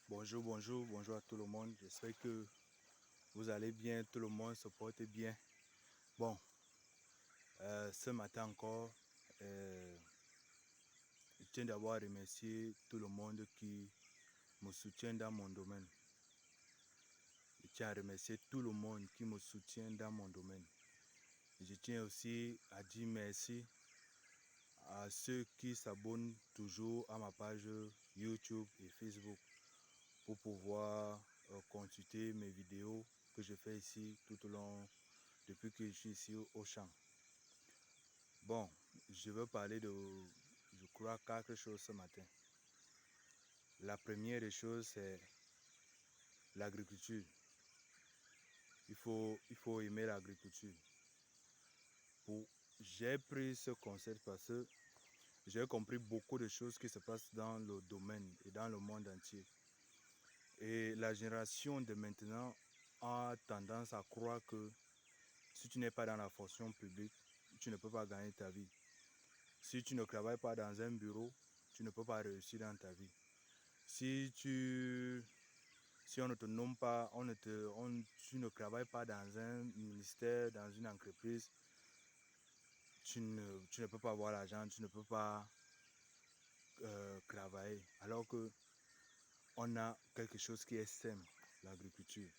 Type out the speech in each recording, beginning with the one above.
Bonjour, bonjour, bonjour à tout le monde. J'espère que vous allez bien, tout le monde se porte bien. Bon, ce matin encore, je tiens d'abord à remercier tout le monde qui me soutient dans mon domaine. Je tiens à remercier tout le monde qui me soutient dans mon domaine. Je tiens aussi à dire merci à ceux qui s'abonnent toujours à ma page YouTube et Facebook pour pouvoir consulter mes vidéos que je fais ici tout au long depuis que je suis ici au champ. Bon, je veux parler de, je crois, quatre choses ce matin. La première des choses, c'est l'agriculture. Il faut aimer l'agriculture. J'ai pris ce concept parce que j'ai compris beaucoup de choses qui se passent dans le domaine et dans le monde entier. Et la génération de maintenant a tendance à croire que si tu n'es pas dans la fonction publique, tu ne peux pas gagner ta vie. Si tu ne travailles pas dans un bureau, tu ne peux pas réussir dans ta vie. Si on ne te nomme pas, tu ne travailles pas dans un ministère, dans une entreprise, tu ne peux pas avoir l'argent, tu ne peux pas travailler. Alors que on a quelque chose qui est simple, l'agriculture.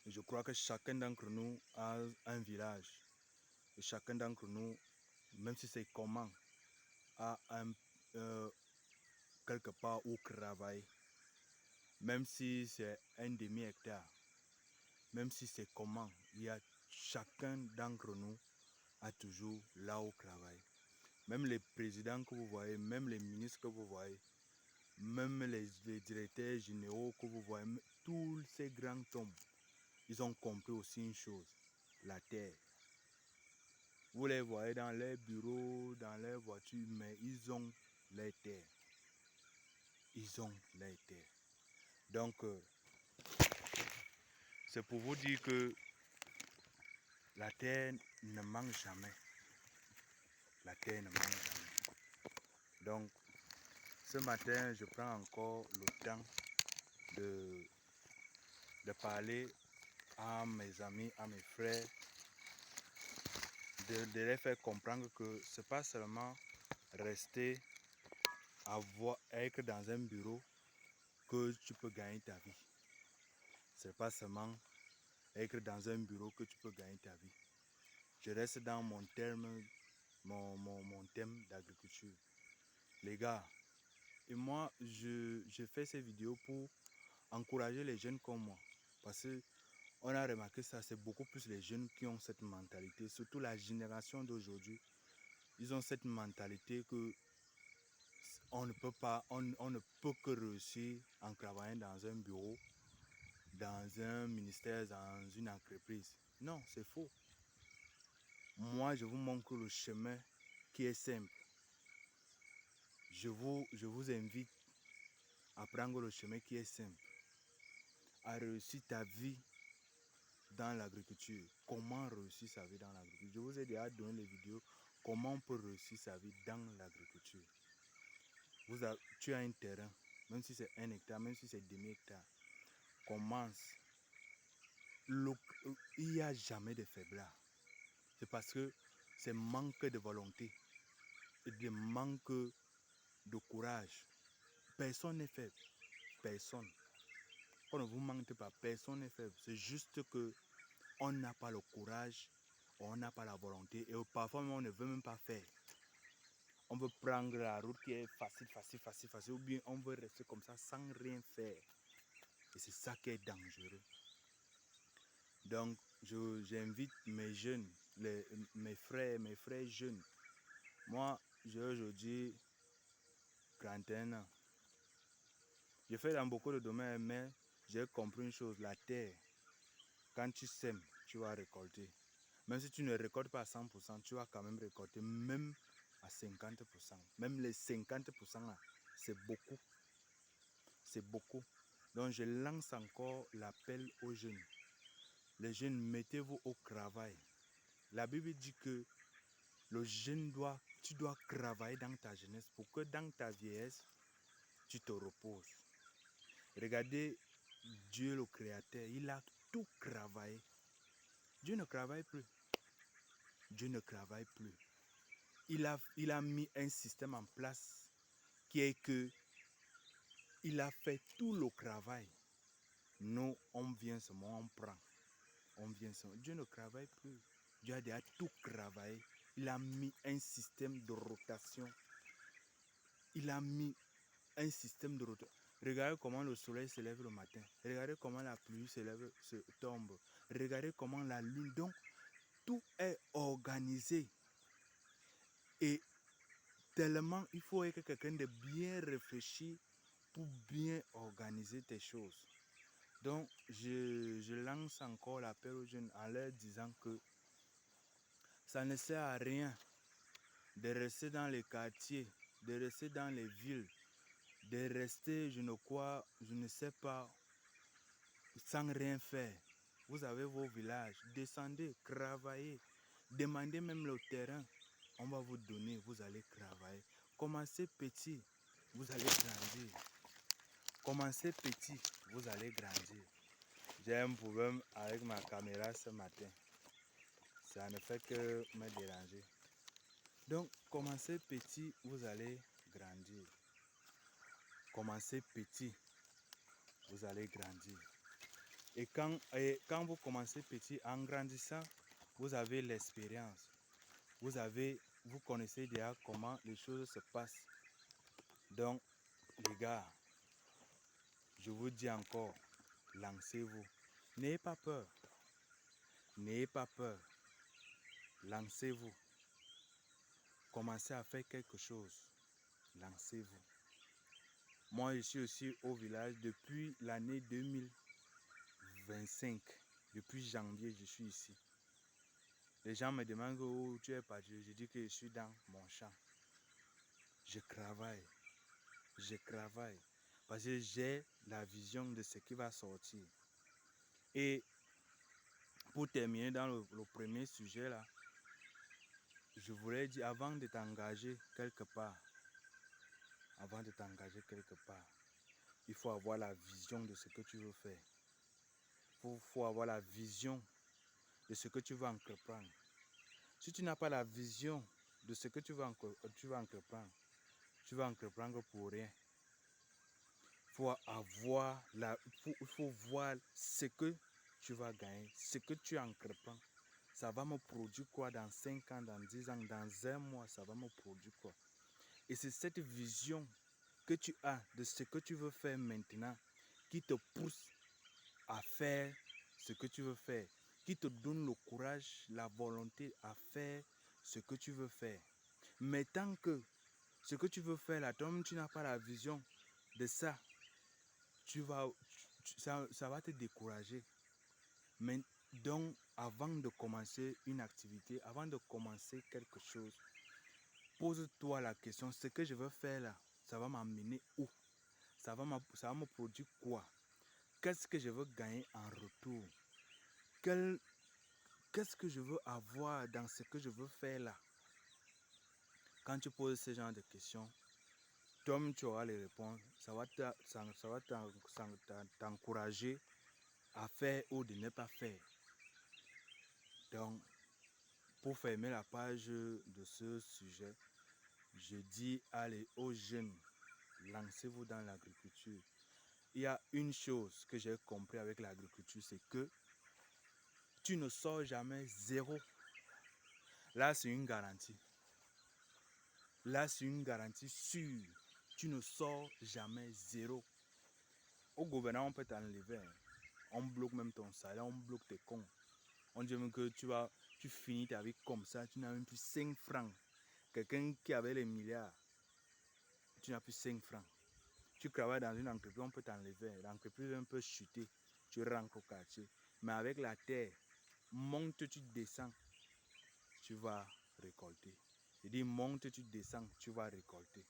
Et je crois que chacun d'entre nous a un village. Et chacun d'entre nous, même si c'est comment, a quelque part où travailler. Même si c'est un demi-hectare, même si c'est comment, il y a chacun d'entre nous a toujours là où travailler. Même les présidents que vous voyez, même les ministres que vous voyez, même les directeurs généraux que vous voyez, tous ces grands hommes, ils ont compris aussi une chose, la terre. Vous les voyez dans les bureaux, dans les voitures, mais ils ont les terres. Ils ont les terres. Donc, c'est pour vous dire que la terre ne manque jamais. La terre ne manque jamais. Donc, ce matin, je prends encore le temps de parler à mes amis, à mes frères, de les faire comprendre que ce n'est pas seulement rester être dans un bureau que tu peux gagner ta vie. Ce n'est pas seulement être dans un bureau que tu peux gagner ta vie. Je reste dans mon thème d'agriculture. Les gars, et moi, je fais ces vidéos pour encourager les jeunes comme moi. Parce qu'on a remarqué ça, c'est beaucoup plus les jeunes qui ont cette mentalité. Surtout la génération d'aujourd'hui. Ils ont cette mentalité que on ne peut que réussir en travaillant dans un bureau, dans un ministère, dans une entreprise. Non, c'est faux. Moi, je vous montre le chemin qui est simple. Je vous invite à prendre le chemin qui est simple, à réussir ta vie dans l'agriculture. Comment réussir sa vie dans l'agriculture? Je vous ai déjà donné les vidéos. Comment on peut réussir sa vie dans l'agriculture? Tu as un terrain, même si c'est 1 hectare, même si c'est demi-hectare. Commence. Il n'y a jamais de faiblesse. C'est parce que c'est manque de volonté et de manque de courage. Personne n'est faible. Personne. On ne vous manque pas. Personne n'est faible. C'est juste que on n'a pas le courage, on n'a pas la volonté et parfois on ne veut même pas faire. On veut prendre la route qui est facile, ou bien on veut rester comme ça sans rien faire. Et c'est ça qui est dangereux. Donc, j'invite mes jeunes, mes frères jeunes. Moi, j'ai aujourd'hui 41 ans. Je fais dans beaucoup de domaines, mais j'ai compris une chose, la terre, quand tu sèmes, tu vas récolter. Même si tu ne récoltes pas à 100%, tu vas quand même récolter, même à 50%. Même les 50% là, c'est beaucoup. C'est beaucoup. Donc je lance encore l'appel aux jeunes. Les jeunes, mettez-vous au travail. La Bible dit que le jeune tu dois travailler dans ta jeunesse pour que dans ta vieillesse, tu te reposes. Regardez Dieu le Créateur, il a tout travaillé. Dieu ne travaille plus. Dieu ne travaille plus. Il a mis un système en place qui est que il a fait tout le travail. Nous, on vient seulement, on prend. On vient seulement. Dieu ne travaille plus. Dieu a déjà tout travaillé. Il a mis un système de rotation. Il a mis un système de rotation. Regardez comment le soleil se lève le matin. Regardez comment la pluie se tombe. Regardez comment la lune. Donc, tout est organisé. Et tellement, il faut être quelqu'un de bien réfléchi pour bien organiser tes choses. Donc, je lance encore l'appel aux jeunes en leur disant que ça ne sert à rien de rester dans les quartiers, de rester dans les villes, de rester, je ne sais pas, sans rien faire. Vous avez vos villages, descendez, travaillez, demandez même le terrain. On va vous donner, vous allez travailler. Commencez petit, vous allez grandir. Commencez petit, vous allez grandir. J'ai un problème avec ma caméra ce matin. Ça ne fait que me déranger. Donc, commencez petit, vous allez grandir. Commencez petit, vous allez grandir. Et quand vous commencez petit, en grandissant, vous avez l'expérience. Vous connaissez déjà comment les choses se passent. Donc, les gars, je vous dis encore, lancez-vous. N'ayez pas peur. N'ayez pas peur. Lancez-vous. Commencez à faire quelque chose. Lancez-vous. Moi, je suis aussi au village depuis l'année 2025. Depuis janvier, je suis ici. Les gens me demandent où tu es parti. Je dis que je suis dans mon champ. Je travaille. Je travaille. Parce que j'ai la vision de ce qui va sortir. Et pour terminer dans le premier sujet là, je voulais dire avant de t'engager quelque part, il faut avoir la vision de ce que tu veux faire. Il faut avoir la vision de ce que tu veux entreprendre. Si tu n'as pas la vision de ce que tu vas entreprendre, tu vas entreprendre pour rien. Il faut voir ce que tu vas gagner, ce que tu entreprends. Ça va me produire quoi dans 5 ans, dans 10 ans, dans un mois, ça va me produire quoi. Et c'est cette vision que tu as de ce que tu veux faire maintenant qui te pousse à faire ce que tu veux faire, qui te donne le courage, la volonté à faire ce que tu veux faire. Mais tant que ce que tu veux faire là, toi-même tu n'as pas la vision de ça, ça va te décourager. Mais donc, avant de commencer une activité, avant de commencer quelque chose, pose-toi la question, ce que je veux faire là, ça va m'amener où? Ça va me produire quoi? Qu'est-ce que je veux gagner en retour? Qu'est-ce que je veux avoir dans ce que je veux faire là? Quand tu poses ce genre de questions, toi-même tu auras les réponses. Ça va t'encourager à faire ou de ne pas faire. Donc, pour fermer la page de ce sujet, je dis allez aux jeunes, lancez-vous dans l'agriculture. Il y a une chose que j'ai compris avec l'agriculture, c'est que tu ne sors jamais zéro. Là, c'est une garantie. Là, c'est une garantie sûre. Tu ne sors jamais zéro. Au gouvernement, on peut t'enlever. On bloque même ton salaire, on bloque tes comptes. On dit même que tu finis ta vie comme ça, tu n'as même plus 5 francs. Quelqu'un qui avait les milliards, tu n'as plus 5 francs. Tu travailles dans une entreprise, on peut t'enlever. L'entreprise peut chuter, tu rentres au quartier. Mais avec la terre, monte, tu descends, tu vas récolter. Je dis monte, tu descends, tu vas récolter.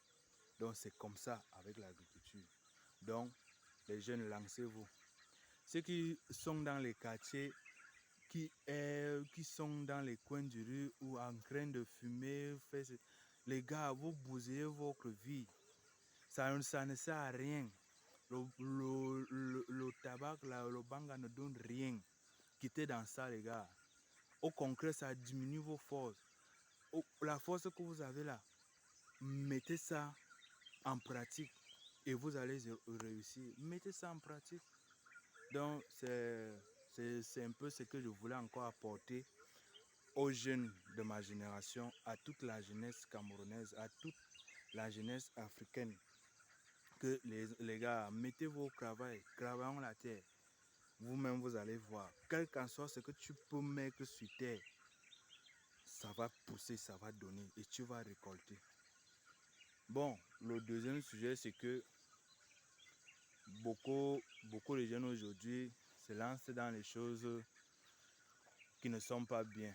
Donc c'est comme ça avec l'agriculture. Donc les jeunes, lancez-vous. Ceux qui sont dans les quartiers, qui sont dans les coins du rue ou en train de fumer, les gars, vous bousillez votre vie. Ça ne sert à rien. tabac, le banga ne donne rien. Quittez dans ça, les gars. Au concret, ça diminue vos forces. La force que vous avez là, mettez ça en pratique et vous allez réussir. Mettez ça en pratique. Donc, c'est un peu ce que je voulais encore apporter aux jeunes de ma génération, à toute la jeunesse camerounaise, à toute la jeunesse africaine. Que les gars, mettez vos cravailles, travaillons la terre. Vous-même, vous allez voir. Quel qu'en soit ce que tu peux mettre sur terre, ça va pousser, ça va donner et tu vas récolter. Bon, le deuxième sujet, c'est que beaucoup de jeunes aujourd'hui se lancent dans les choses qui ne sont pas bien.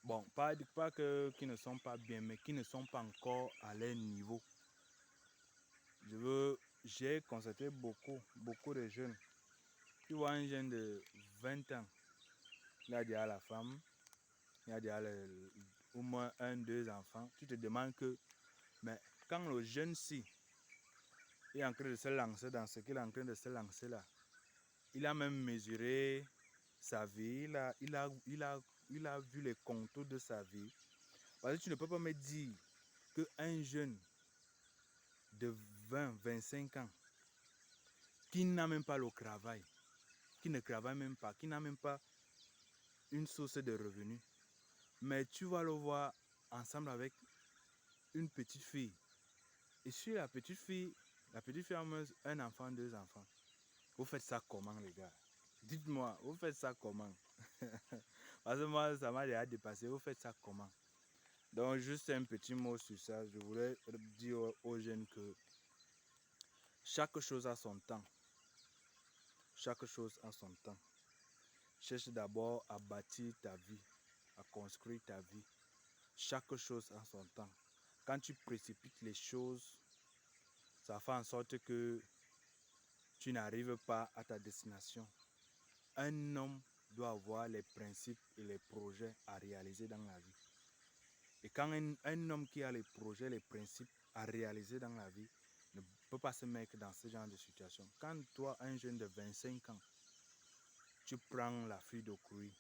Bon, pas que qui ne sont pas bien, mais qui ne sont pas encore à leur niveau. J'ai constaté beaucoup de jeunes. Tu vois un jeune de 20 ans, il a déjà la femme, il a déjà au moins 2 enfants. Tu te demandes que, mais quand le jeune-ci est en train de se lancer dans ce qu'il est en train de se lancer là, il a même mesuré sa vie, il a vu les contours de sa vie. Parce que tu ne peux pas me dire qu'un jeune de 20-25 ans qui n'a même pas le travail, qui ne travaille même pas, qui n'a même pas une source de revenus, mais tu vas le voir ensemble avec une petite fille. Et si la petite fille a un enfant, 2 enfants, vous faites ça comment les gars? Dites-moi, vous faites ça comment? Parce que moi, ça m'a déjà dépassé, vous faites ça comment? Donc, juste un petit mot sur ça. Je voulais dire aux jeunes que chaque chose a son temps. Chaque chose a son temps. Cherche d'abord à bâtir ta vie, à construire ta vie. Chaque chose a son temps. Quand tu précipites les choses, ça fait en sorte que tu n'arrives pas à ta destination. Un homme doit avoir les principes et les projets à réaliser dans la vie. Et quand un homme qui a les projets, les principes à réaliser dans la vie, ne peut pas se mettre dans ce genre de situation. Quand toi, un jeune de 25 ans, tu prends la fille de Koui,